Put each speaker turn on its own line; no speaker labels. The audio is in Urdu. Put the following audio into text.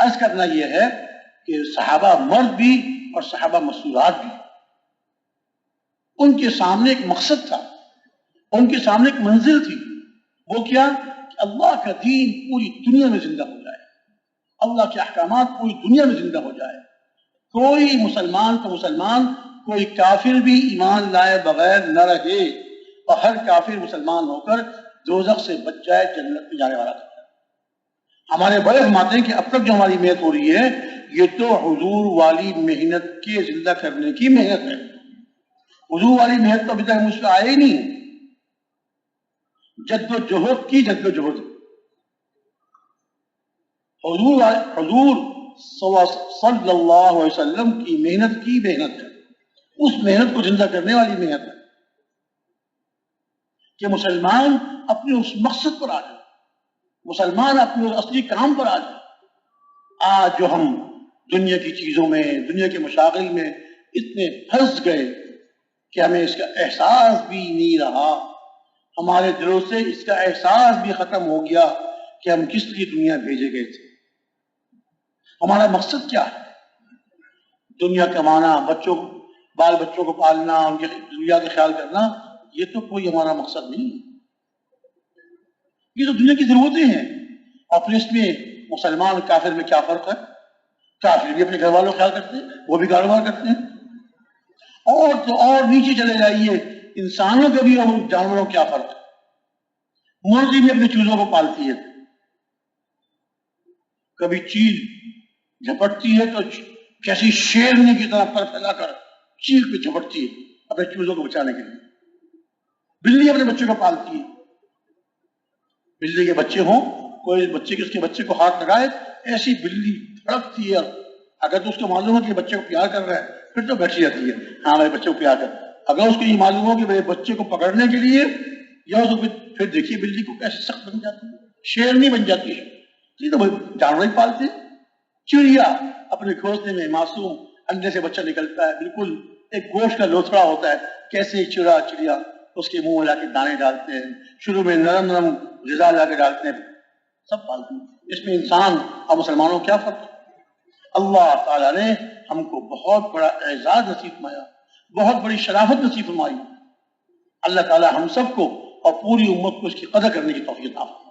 عرض کرنا یہ ہے کہ صحابہ مرد بھی اور صحابہ مسئولات بھی، ان کے سامنے ایک مقصد تھا، ان کے سامنے ایک منزل تھی. وہ کیا؟ کہ اللہ کا دین پوری دنیا میں زندہ ہو جائے، اللہ کے احکامات پوری دنیا میں زندہ ہو جائے. کوئی مسلمان تو مسلمان، کوئی کافر بھی ایمان لائے بغیر نہ رہے، اور ہر کافر مسلمان ہو کر دوزخ سے بچ جائے، جنت میں جانے والا. ہمارے بڑے فرماتے ہیں کہ اب تک جو ہماری محنت ہو رہی ہے یہ تو حضور والی محنت کے زندہ کرنے کی محنت ہے. حضور والی محنت تو ابھی تک مجھ سے آئے ہی نہیں. جد و جہد کی جد و جہد، حضور صلی اللہ علیہ وسلم کی محنت ہے، اس محنت کو زندہ کرنے والی محنت ہے کہ مسلمان اپنے اس مقصد پر آ جائے، مسلمان اپنے اس اصلی کام پر آ جائے. آج جو ہم دنیا کی چیزوں میں، دنیا کے مشاغل میں اتنے پھنس گئے کہ ہمیں اس کا احساس بھی نہیں رہا، ہمارے دلوں سے اس کا احساس بھی ختم ہو گیا کہ ہم کس لیے دنیا بھیجے گئے تھے، ہمارا مقصد کیا ہے. دنیا کمانا، بال بچوں کو پالنا، ان کے دنیا کا خیال کرنا، یہ تو کوئی ہمارا مقصد نہیں ہے. یہ تو دنیا کی ضرورتیں ہیں. اور پھر اس میں مسلمان کافر میں کیا فرق ہے؟ کافر بھی اپنے گھر والوں کا خیال کرتے ہیں، وہ بھی کاروبار کرتے ہیں. اور تو اور نیچے چلے جائیے، انسانوں کے بھی اور جانوروں کیا فرق ہے؟ مرغی بھی اپنے چوزوں کو پالتی ہے، کبھی چیل جھپٹتی ہے تو کیسی شیرنی کی طرح پر پھیلا کر چیل پہ جھپٹتی ہے اپنے چوزوں کو بچانے کے لیے. بلی اپنے بچے کو پالتی ہے. بلی کے بچے ہوں، کوئی بچے کے اس کے بچے کو ہاتھ لگائے، ایسی بلی دھڑکتی ہے. اگر تو اس کو معلوم ہے کہ بچے کو پیار کر رہا ہے پھر تو بیٹھی جاتی ہے، ہاں میرے بچے کو پیار کر. اگر اس کو یہ معلوم ہو کہ میرے بچے کو پکڑنے کے لیے، یا اس کو پھر دیکھیے بلی کو کیسے سخت بن جاتی ہے، شیرنی بن جاتی ہے. یہ تو جانور ہی پالتے. چڑیا اپنے گھونسلے میں معصوم انڈے سے بچہ نکلتا ہے، بالکل ایک گوشت کا لوتھڑا ہوتا ہے، کیسے چڑیا اس کے منہ میں لا کے دانے ڈالتے ہیں، شروع میں نرم نرم غذا لا کے ڈالتے ہیں، سب پالتے ہیں. اس میں انسان اور مسلمانوں کیا فرق ہے؟ اللہ تعالیٰ نے ہم کو بہت بڑا اعزاز نصیب فرمایا، بہت بڑی شرافت نصیب فرمائی. اللہ تعالیٰ ہم سب کو اور پوری امت کو اس کی قدر کرنے کی توفیق عطا فرمائے.